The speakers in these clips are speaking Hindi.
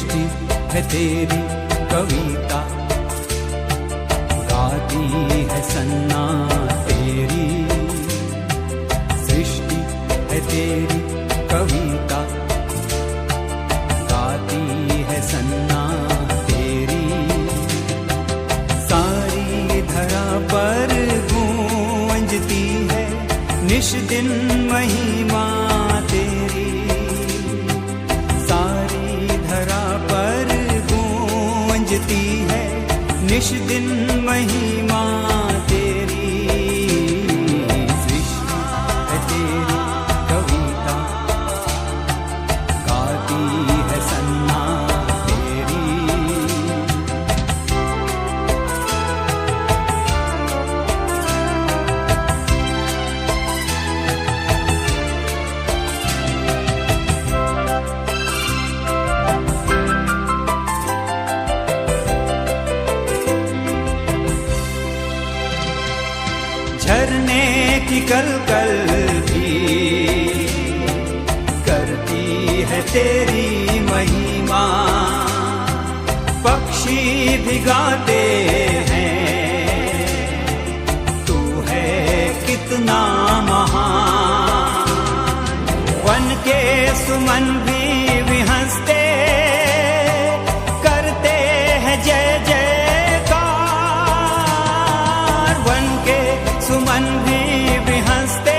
सृष्टि है तेरी कविता, गाती है सन्ना तेरी। सृष्टि है तेरी कविता, गाती है सन्ना तेरी। सारी धरा पर गूंजती है निश दिन महिमा तेरी। सारी धरा पर गूंजती है निश दिन महिमा तेरी। सृष्टि है तेरी कविता, गाती है सन्ना तेरी। झरने की कलकल भी करती है तेरी महिमा। पक्षी भी गाते हैं तू है कितना महान। वन के सुमन भी हंसते करते हैं जय जयकार। वन के सुमन भी हंसते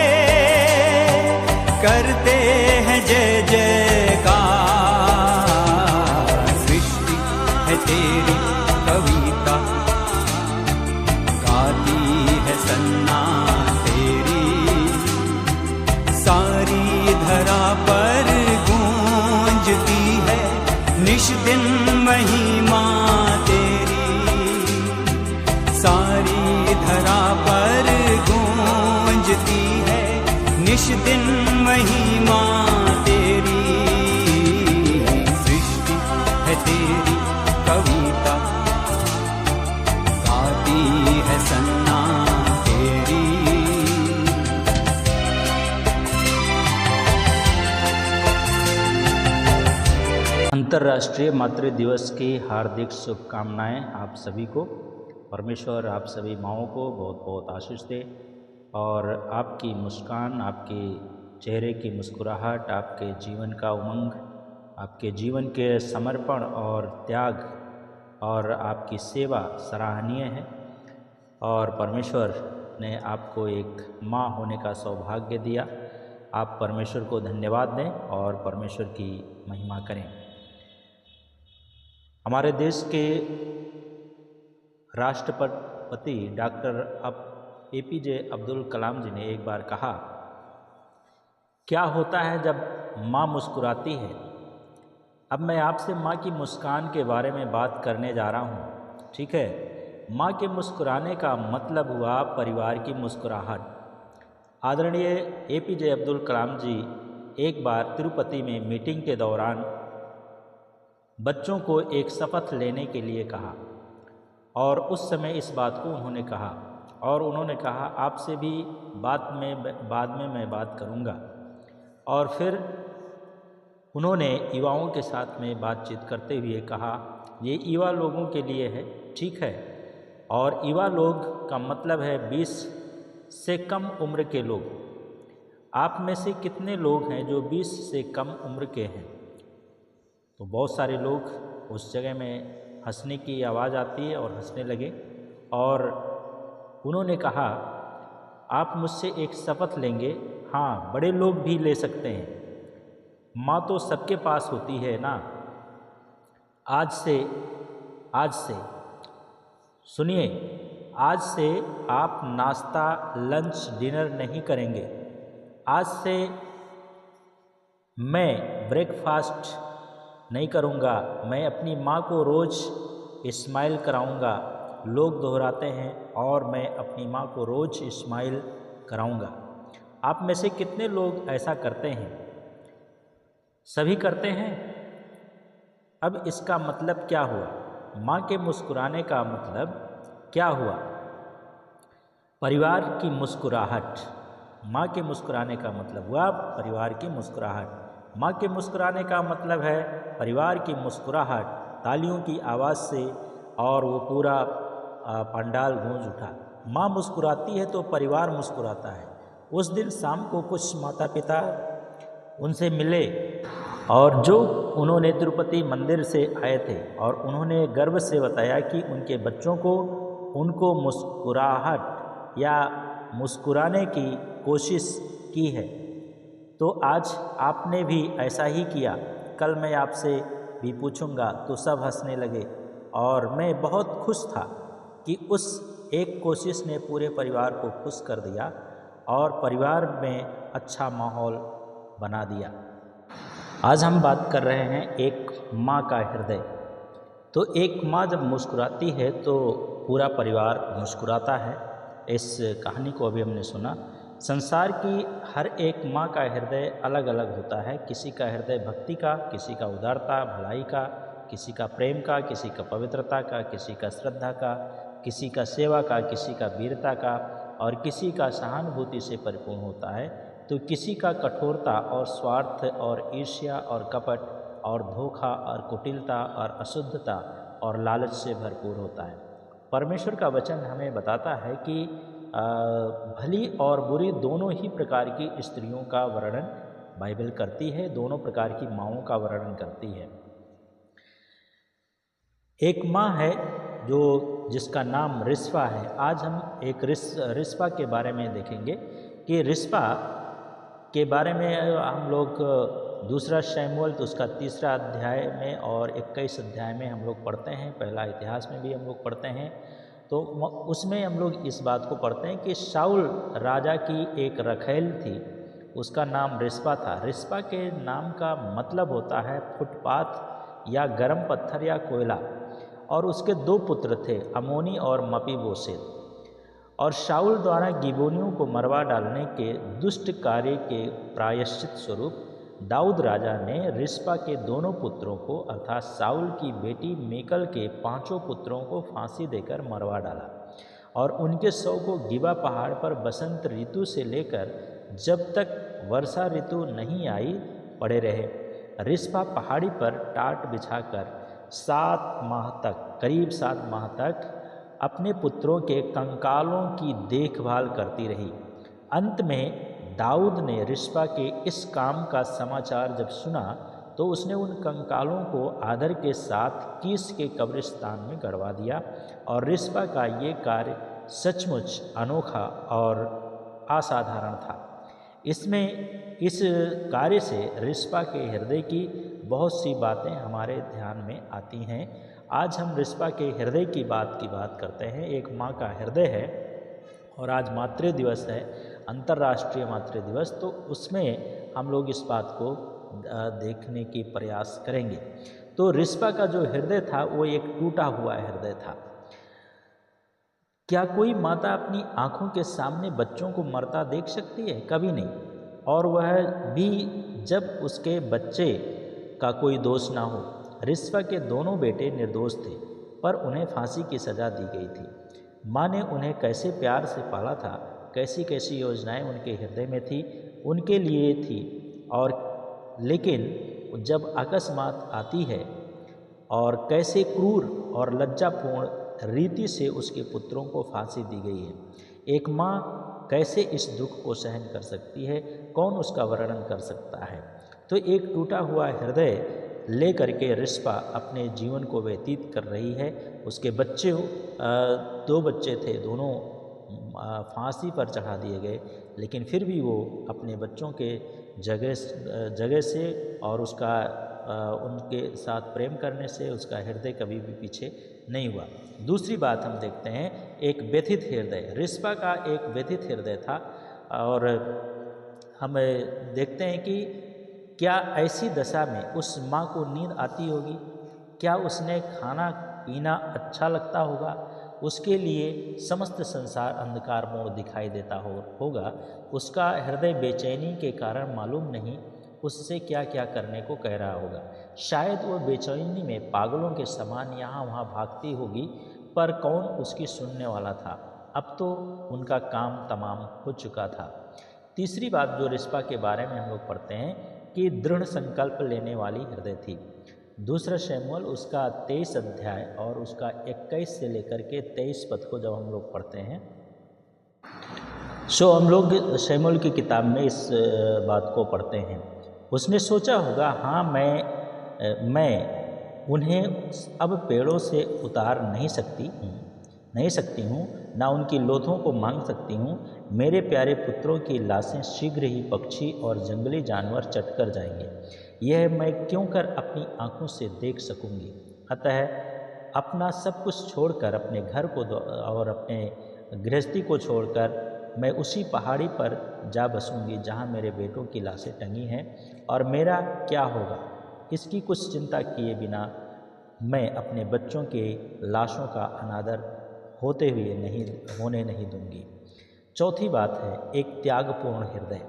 करते हैं जय जयकार। सृष्टि है तेरी कविता, गाती है सन्ना तेरी। सारी धरा पर गूंजती है निश दिन महिमा तेरी। सारी धरा पर गूंजती है निश दिन महिमा तेरी। सृष्टि है तेरी कविता, गाती है सन्ना तेरी। अंतर्राष्ट्रीय मातृ दिवस की हार्दिक शुभकामनाएं आप सभी को। परमेश्वर आप सभी माँओं को बहुत बहुत आशीष दे और आपकी मुस्कान, आपके चेहरे की मुस्कुराहट, आपके जीवन का उमंग, आपके जीवन के समर्पण और त्याग और आपकी सेवा सराहनीय है। और परमेश्वर ने आपको एक माँ होने का सौभाग्य दिया। आप परमेश्वर को धन्यवाद दें और परमेश्वर की महिमा करें। हमारे देश के राष्ट्रपति डॉक्टर APJ अब्दुल कलाम जी ने एक बार कहा, क्या होता है जब माँ मुस्कुराती है। अब मैं आपसे माँ की मुस्कान के बारे में बात करने जा रहा हूँ, ठीक है। माँ के मुस्कुराने का मतलब हुआ परिवार की मुस्कुराहट। आदरणीय APJ अब्दुल कलाम जी एक बार तिरुपति में मीटिंग के दौरान बच्चों को एक शपथ लेने के लिए कहा और उस समय इस बात को उन्होंने कहा और उन्होंने कहा आपसे भी बाद में मैं बात करूंगा। और फिर उन्होंने युवाओं के साथ में बातचीत करते हुए कहा ये युवा लोगों के लिए है, ठीक है। और युवा लोग का मतलब है 20 से कम उम्र के लोग। आप में से कितने लोग हैं जो 20 से कम उम्र के हैं। तो बहुत सारे लोग उस जगह में हंसने की आवाज़ आती है और हंसने लगे। और उन्होंने कहा आप मुझसे एक शपथ लेंगे। हाँ, बड़े लोग भी ले सकते हैं, माँ तो सबके पास होती है ना। आज से सुनिए, आज से आप नाश्ता, लंच, डिनर नहीं करेंगे। आज से मैं ब्रेकफास्ट नहीं करूँगा। मैं अपनी माँ को रोज़ स्माइल कराऊँगा। लोग दोहराते हैं और मैं अपनी माँ को रोज़ स्माइल कराऊँगा। आप में से कितने लोग ऐसा करते हैं? सभी करते हैं। अब इसका मतलब क्या हुआ? माँ के मुस्कुराने का मतलब क्या हुआ? परिवार की मुस्कुराहट। माँ के मुस्कुराने का मतलब हुआ परिवार की मुस्कुराहट। माँ के मुस्कुराने का मतलब है परिवार की मुस्कुराहट, तालियों की आवाज़ से, और वो पूरा पंडाल गूंज उठा। माँ मुस्कुराती है तो परिवार मुस्कुराता है। उस दिन शाम को कुछ माता पिता उनसे मिले और जो उन्होंने तिरुपति मंदिर से आए थे, और उन्होंने गर्व से बताया कि उनके बच्चों को उनको मुस्कुराहट या मुस्कुराने की कोशिश की है। तो आज आपने भी ऐसा ही किया। कल मैं आपसे भी पूछूंगा तो सब हंसने लगे, और मैं बहुत खुश था कि उस एक कोशिश ने पूरे परिवार को खुश कर दिया और परिवार में अच्छा माहौल बना दिया। आज हम बात कर रहे हैं एक माँ का हृदय। तो एक माँ जब मुस्कुराती है तो पूरा परिवार मुस्कुराता है। इस कहानी को अभी हमने सुना। संसार की हर एक माँ का हृदय अलग अलग होता है। किसी का हृदय भक्ति का, किसी का उदारता भलाई का, किसी का प्रेम का, किसी का पवित्रता का, किसी का श्रद्धा का, किसी का सेवा का, किसी का वीरता का, और किसी का सहानुभूति से परिपूर्ण होता है, तो किसी का कठोरता और स्वार्थ और ईर्ष्या और कपट और धोखा और कुटिलता और अशुद्धता और लालच से भरपूर होता है। परमेश्वर का वचन हमें बताता है कि भली और बुरी दोनों ही प्रकार की स्त्रियों का वर्णन बाइबल करती है, दोनों प्रकार की माँओं का वर्णन करती है। एक माँ है जो जिसका नाम रिस्पा है। आज हम एक रिस्पा के बारे में देखेंगे कि रिस्पा के बारे में हम लोग दूसरा शमूएल तो उसका 3 अध्याय में और 21 अध्याय में हम लोग पढ़ते हैं। पहला इतिहास में भी हम लोग पढ़ते हैं। तो उसमें हम लोग इस बात को पढ़ते हैं कि शाऊल राजा की एक रखैल थी, उसका नाम रिस्पा था। रिस्पा के नाम का मतलब होता है फुटपाथ या गर्म पत्थर या कोयला। और उसके 2 पुत्र थे, अमोनी और मपीबोशेत। और शाऊल द्वारा गिबोनियों को मरवा डालने के दुष्ट कार्य के प्रायश्चित स्वरूप दाऊद राजा ने रिस्पा के दोनों पुत्रों को अर्थात शाऊल की बेटी मीकल के 5 पुत्रों को फांसी देकर मरवा डाला, और उनके शव को गिबा पहाड़ पर बसंत ऋतु से लेकर जब तक वर्षा ऋतु नहीं आई पड़े रहे। रिस्पा पहाड़ी पर टाट बिछाकर 7 माह तक, करीब 7 माह तक अपने पुत्रों के कंकालों की देखभाल करती रही। अंत में दाऊद ने रिस्पा के इस काम का समाचार जब सुना तो उसने उन कंकालों को आदर के साथ कीश के कब्रिस्तान में गड़वा दिया। और रिस्पा का ये कार्य सचमुच अनोखा और असाधारण था। इस कार्य से रिस्पा के हृदय की बहुत सी बातें हमारे ध्यान में आती हैं। आज हम रिस्पा के हृदय की बात करते हैं। एक माँ का हृदय है, और आज मातृ दिवस है, अंतर्राष्ट्रीय मातृ दिवस। तो उसमें हम लोग इस बात को देखने की प्रयास करेंगे। तो रिस्पा का जो हृदय था वो एक टूटा हुआ हृदय था। क्या कोई माता अपनी आँखों के सामने बच्चों को मरता देख सकती है? कभी नहीं। और वह भी जब उसके बच्चे का कोई दोष ना हो। रिस्पा के दोनों बेटे निर्दोष थे, पर उन्हें फांसी की सज़ा दी गई थी। माँ ने उन्हें कैसे प्यार से पाला था, कैसी कैसी योजनाएं उनके हृदय में थी, उनके लिए थी। और लेकिन जब अकस्मात आती है और कैसे क्रूर और लज्जापूर्ण रीति से उसके पुत्रों को फांसी दी गई है। एक माँ कैसे इस दुख को सहन कर सकती है, कौन उसका वर्णन कर सकता है। तो एक टूटा हुआ हृदय ले करके रिस्पा अपने जीवन को व्यतीत कर रही है। उसके बच्चे 2 बच्चे थे, दोनों फांसी पर चढ़ा दिए गए, लेकिन फिर भी वो अपने बच्चों के जगह से और उसका उनके साथ प्रेम करने से उसका हृदय कभी भी पीछे नहीं हुआ। दूसरी बात हम देखते हैं, एक व्यथित हृदय। रिस्पा का एक व्यथित हृदय था। और हम देखते हैं कि क्या ऐसी दशा में उस माँ को नींद आती होगी? क्या उसने खाना पीना अच्छा लगता होगा? उसके लिए समस्त संसार अंधकारमय दिखाई देता होगा। उसका हृदय बेचैनी के कारण मालूम नहीं उससे क्या क्या करने को कह रहा होगा। शायद वो बेचैनी में पागलों के समान यहाँ वहाँ भागती होगी, पर कौन उसकी सुनने वाला था? अब तो उनका काम तमाम हो चुका था। तीसरी बात जो रिस्पा के बारे में हम लोग पढ़ते हैं की दृढ़ संकल्प लेने वाली हृदय थी। दूसरा शमूएल उसका 23 अध्याय और उसका 21 से लेकर के 23 पद को जब हम लोग पढ़ते हैं, सो हम लोग शमूएल की किताब में इस बात को पढ़ते हैं। उसने सोचा होगा, हाँ मैं उन्हें अब पेड़ों से उतार नहीं सकती हूँ, ना उनकी लोथों को मांग सकती हूँ। मेरे प्यारे पुत्रों की लाशें शीघ्र ही पक्षी और जंगली जानवर चट कर जाएंगे। यह मैं क्यों कर अपनी आँखों से देख सकूँगी। अतः अपना सब कुछ छोड़कर, अपने घर को और अपने गृहस्थी को छोड़कर मैं उसी पहाड़ी पर जा बसूँगी जहाँ मेरे बेटों की लाशें टंगी हैं। और मेरा क्या होगा, इसकी कुछ चिंता किए बिना मैं अपने बच्चों के लाशों का अनादर होने नहीं दूंगी। चौथी बात है एक त्यागपूर्ण हृदय।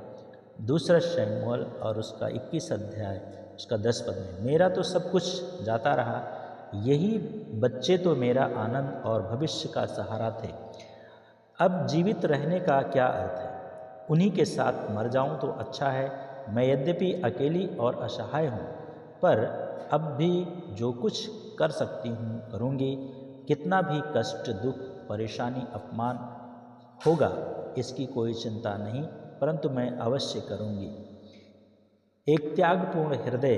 दूसरा शमूएल और उसका 21 अध्याय उसका 10 पद में, मेरा तो सब कुछ जाता रहा, यही बच्चे तो मेरा आनंद और भविष्य का सहारा थे। अब जीवित रहने का क्या अर्थ है, उन्हीं के साथ मर जाऊं तो अच्छा है। मैं यद्यपि अकेली और असहाय हूँ, पर अब भी जो कुछ कर सकती हूँ करूँगी। कितना भी कष्ट, दुख, परेशानी, अपमान होगा, इसकी कोई चिंता नहीं, परंतु मैं अवश्य करूँगी। एक त्यागपूर्ण हृदय,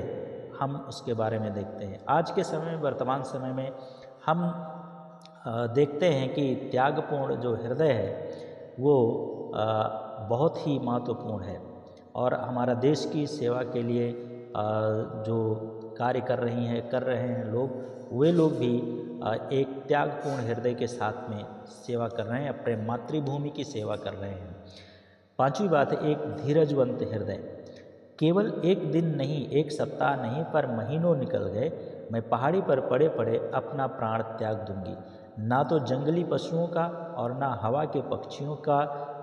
हम उसके बारे में देखते हैं। आज के समय में, वर्तमान समय में हम देखते हैं कि त्यागपूर्ण जो हृदय है वो बहुत ही महत्वपूर्ण है। और हमारा देश की सेवा के लिए जो कार्य कर रहे हैं लोग, वे लोग भी एक त्यागपूर्ण हृदय के साथ में सेवा कर रहे हैं, अपने मातृभूमि की सेवा कर रहे हैं। पांचवी बात है एक धीरजवंत हृदय। केवल एक दिन नहीं, एक सप्ताह नहीं, पर महीनों निकल गए, मैं पहाड़ी पर पड़े पड़े अपना प्राण त्याग दूंगी। ना तो जंगली पशुओं का और ना हवा के पक्षियों का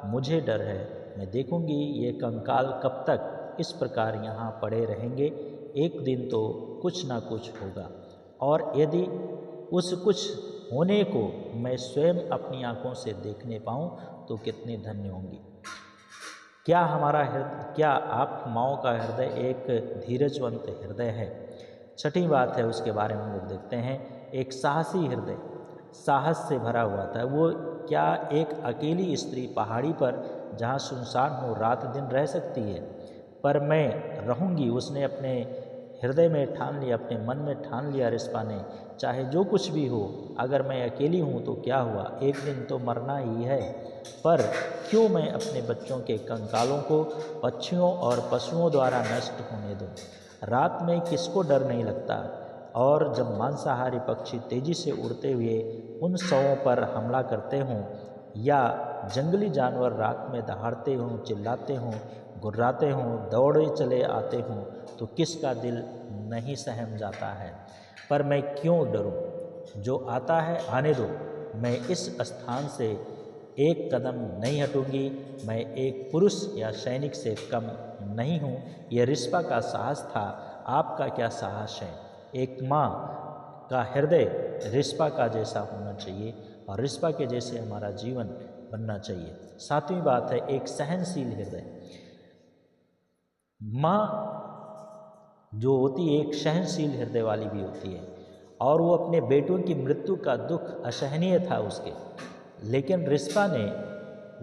मुझे डर है। मैं देखूंगी ये कंकाल कब तक इस प्रकार यहाँ पड़े रहेंगे। एक दिन तो कुछ ना कुछ होगा, और यदि उस कुछ होने को मैं स्वयं अपनी आँखों से देखने पाऊँ तो कितनी धन्य होंगी। क्या आप माओ का हृदय एक धीरजवंत हृदय है। छठी बात है, उसके बारे में हम लोग देखते हैं, एक साहसी हृदय, साहस से भरा हुआ था। वो क्या एक अकेली स्त्री पहाड़ी पर जहाँ सुनसान हो रात दिन रह सकती है, पर मैं रहूँगी। उसने अपने हृदय में ठान लिया, अपने मन में ठान लिया रिस्पा ने, चाहे जो कुछ भी हो, अगर मैं अकेली हूँ तो क्या हुआ, एक दिन तो मरना ही है, पर क्यों मैं अपने बच्चों के कंकालों को पक्षियों और पशुओं द्वारा नष्ट होने दूँ। रात में किसको डर नहीं लगता, और जब मांसाहारी पक्षी तेजी से उड़ते हुए उन शवों पर हमला करते हों, या जंगली जानवर रात में दहाड़ते हों, चिल्लाते हों, गुर्राते हों, दौड़े चले आते हों, तो किसका दिल नहीं सहम जाता है। पर मैं क्यों डरूं, जो आता है आने दो। मैं इस स्थान से एक कदम नहीं हटूंगी। मैं एक पुरुष या सैनिक से कम नहीं हूँ। यह रिस्पा का साहस था, आपका क्या साहस है। एक माँ का हृदय रिस्पा का जैसा होना चाहिए, और रिस्पा के जैसे हमारा जीवन बनना चाहिए। सातवीं बात है एक सहनशील हृदय। माँ जो होती है एक सहनशील हृदय वाली भी होती है, और वो अपने बेटों की मृत्यु का दुख असहनीय था उसके, लेकिन रिस्पा ने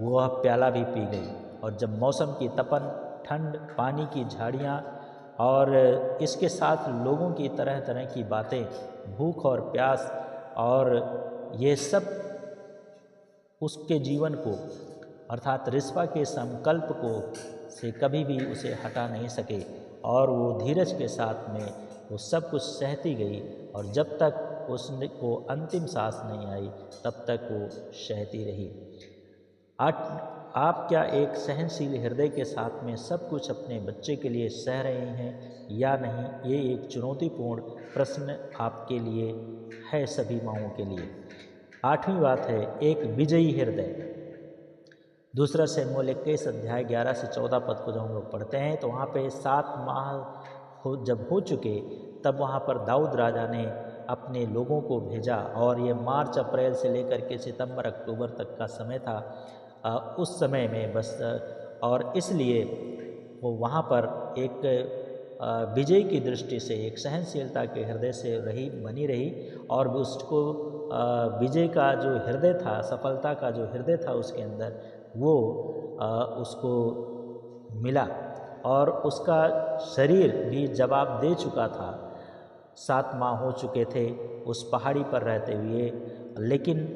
वह प्याला भी पी गई। और जब मौसम की तपन, ठंड, पानी की झाड़ियाँ और इसके साथ लोगों की तरह तरह की बातें, भूख और प्यास, और ये सब उसके जीवन को अर्थात रिस्पा के संकल्प को से कभी भी उसे हटा नहीं सके, और वो धीरज के साथ में वो सब कुछ सहती गई, और जब तक उसने को अंतिम सांस नहीं आई तब तक वो सहती रही। आप क्या एक सहनशील हृदय के साथ में सब कुछ अपने बच्चे के लिए सह रहे हैं या नहीं, ये एक चुनौतीपूर्ण प्रश्न आपके लिए है, सभी माँओं के लिए। आठवीं बात है एक विजयी हृदय। दूसरा शमूएल 21 अध्याय 11 से 14 पद को जब हम लोग पढ़ते हैं, तो वहाँ पे 7 माह जब हो चुके, तब वहाँ पर दाऊद राजा ने अपने लोगों को भेजा, और ये मार्च अप्रैल से लेकर के सितंबर अक्टूबर तक का समय था। उस समय में बस, और इसलिए वो वहाँ पर एक विजय की दृष्टि से, एक सहनशीलता के हृदय से बनी रही और उसको विजय का जो हृदय था, सफलता का जो हृदय था उसके अंदर, वो उसको मिला और उसका शरीर भी जवाब दे चुका था। 7 माह हो चुके थे उस पहाड़ी पर रहते हुए, लेकिन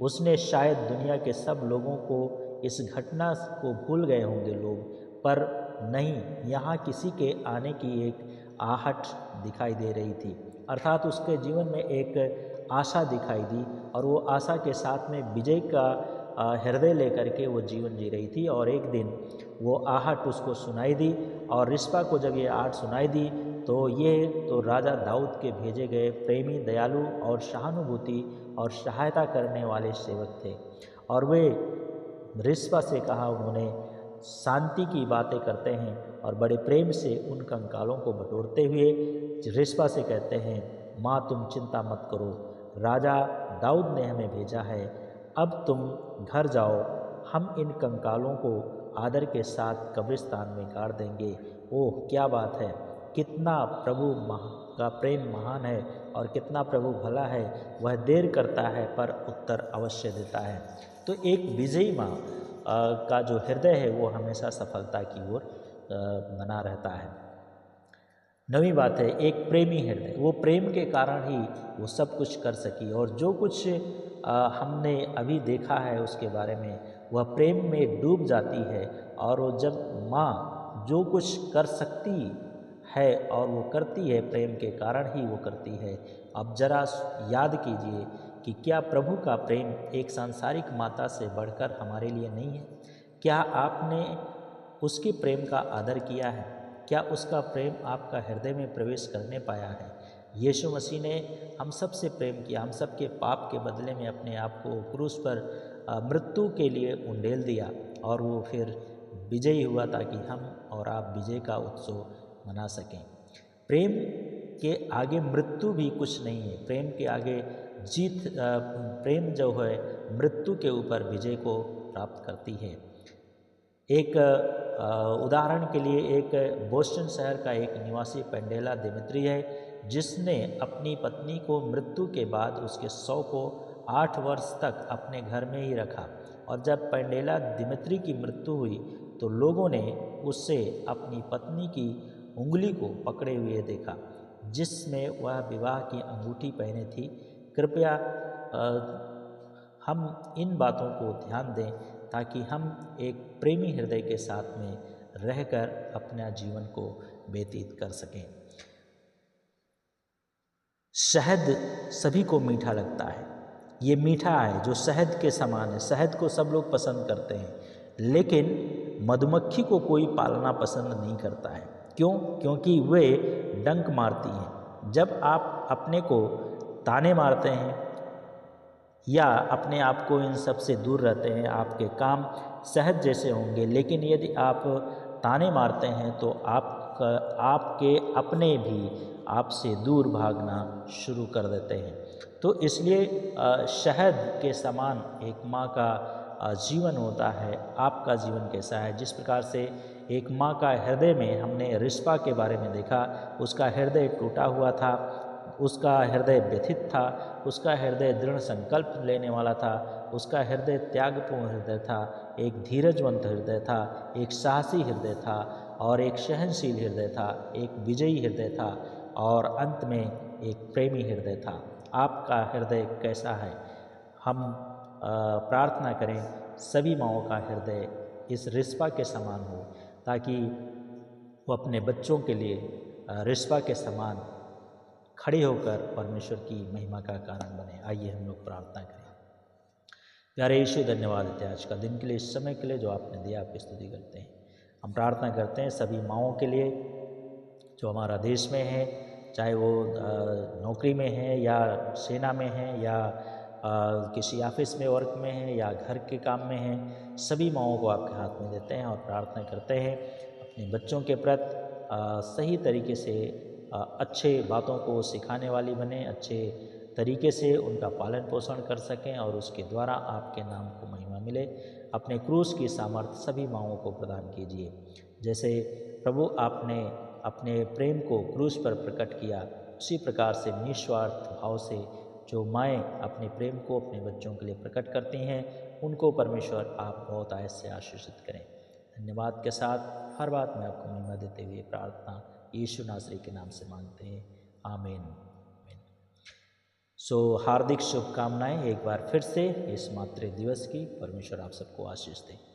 उसने शायद दुनिया के सब लोगों को इस घटना को भूल गए होंगे लोग, पर नहीं, यहाँ किसी के आने की एक आहट दिखाई दे रही थी, अर्थात उसके जीवन में एक आशा दिखाई दी और वो आशा के साथ में विजय का हृदय लेकर के वो जीवन जी रही थी। और एक दिन वो आहट उसको सुनाई दी और रिस्पा को जब ये आहट सुनाई दी तो ये तो राजा दाऊद के भेजे गए प्रेमी, दयालु और सहानुभूति और सहायता करने वाले सेवक थे। और वे रिस्पा से कहा, उन्होंने शांति की बातें करते हैं और बड़े प्रेम से उन कंकालों को बटोरते हुए रिस्पा से कहते हैं, माँ तुम चिंता मत करो, राजा दाऊद ने हमें भेजा है, अब तुम घर जाओ, हम इन कंकालों को आदर के साथ कब्रिस्तान में गाड़ देंगे। ओह क्या बात है, कितना प्रभु का प्रेम महान है और कितना प्रभु भला है, वह देर करता है पर उत्तर अवश्य देता है। तो एक विजयी माँ का जो हृदय है वो हमेशा सफलता की ओर बना रहता है। 9वीं बात है एक प्रेमी हृदय। वो प्रेम के कारण ही वो सब कुछ कर सकी और जो कुछ हमने अभी देखा है उसके बारे में, वह प्रेम में डूब जाती है और वो जब माँ जो कुछ कर सकती है और वो करती है प्रेम के कारण ही वो करती है। अब जरा याद कीजिए कि क्या प्रभु का प्रेम एक सांसारिक माता से बढ़कर हमारे लिए नहीं है? क्या आपने उसके प्रेम का आदर किया है? क्या उसका प्रेम आपका हृदय में प्रवेश करने पाया है? यीशु मसीह ने हम सब से प्रेम किया, हम सब के पाप के बदले में अपने आप को क्रूस पर मृत्यु के लिए उंडेल दिया और वो फिर विजयी हुआ ताकि हम और आप विजय का उत्सव मना सकें। प्रेम के आगे मृत्यु भी कुछ नहीं है, प्रेम के आगे जीत, प्रेम जो है मृत्यु के ऊपर विजय को प्राप्त करती है। एक उदाहरण के लिए एक बोस्टन शहर का एक निवासी पेंडेला दिमित्री है, जिसने अपनी पत्नी को मृत्यु के बाद उसके शव को 8 वर्ष तक अपने घर में ही रखा और जब पेंडेला दिमित्री की मृत्यु हुई तो लोगों ने उससे अपनी पत्नी की उंगली को पकड़े हुए देखा जिसमें वह विवाह की अंगूठी पहने थी। कृपया हम इन बातों को ध्यान दें ताकि हम एक प्रेमी हृदय के साथ में रहकर अपना जीवन को व्यतीत कर सकें। शहद सभी को मीठा लगता है, ये मीठा है जो शहद के समान है, शहद को सब लोग पसंद करते हैं, लेकिन मधुमक्खी को कोई पालना पसंद नहीं करता है। क्यों? क्योंकि वे डंक मारती हैं। जब आप अपने को ताने मारते हैं या अपने आप को इन सब से दूर रहते हैं, आपके काम शहद जैसे होंगे, लेकिन यदि आप ताने मारते हैं तो आपके अपने भी आपसे दूर भागना शुरू कर देते हैं। तो इसलिए शहद के समान एक माँ का जीवन होता है। आपका जीवन कैसा है? जिस प्रकार से एक माँ का हृदय में हमने रिस्पा के बारे में देखा, उसका हृदय टूटा हुआ था, उसका हृदय व्यथित था, उसका हृदय दृढ़ संकल्प लेने वाला था, उसका हृदय त्यागपूर्ण हृदय था, एक धीरजवंत हृदय था, एक साहसी हृदय था और एक सहनशील हृदय था, एक विजयी हृदय था और अंत में एक प्रेमी हृदय था। आपका हृदय कैसा है? हम प्रार्थना करें सभी माँओं का हृदय इस रिस्पा के समान हो ताकि वो अपने बच्चों के लिए रिस्पा के समान खड़े होकर परमेश्वर की महिमा का कारण बने। आइए हम लोग प्रार्थना करें। प्यारे यीशु, धन्यवाद देते हैं आज का दिन के लिए, इस समय के लिए जो आपने दिया, आपकी स्तुति करते हैं। हम प्रार्थना करते हैं सभी माँओं के लिए जो हमारा देश में है, चाहे वो नौकरी में है या सेना में है या किसी ऑफिस में वर्क में है या घर के काम में है, सभी माँओं को आपके हाथ में देते हैं और प्रार्थना करते हैं अपने बच्चों के प्रति सही तरीके से अच्छे बातों को सिखाने वाली बने, अच्छे तरीके से उनका पालन पोषण कर सकें और उसके द्वारा आपके नाम को महिमा मिले। अपने क्रूस की सामर्थ्य सभी माँओं को प्रदान कीजिए। जैसे प्रभु आपने अपने प्रेम को क्रूस पर प्रकट किया, उसी प्रकार से निस्वार्थ भाव से जो माएँ अपने प्रेम को अपने बच्चों के लिए प्रकट करती हैं, उनको परमेश्वर आप बहुत आयत से आशीषित करें। धन्यवाद के साथ हर बात में आपको महिमा देते हुए प्रार्थना यीशु नासरी के नाम से मांगते हैं, आमीन। हार्दिक शुभकामनाएं एक बार फिर से इस मातृ दिवस की। परमेश्वर आप सबको आशीष दे।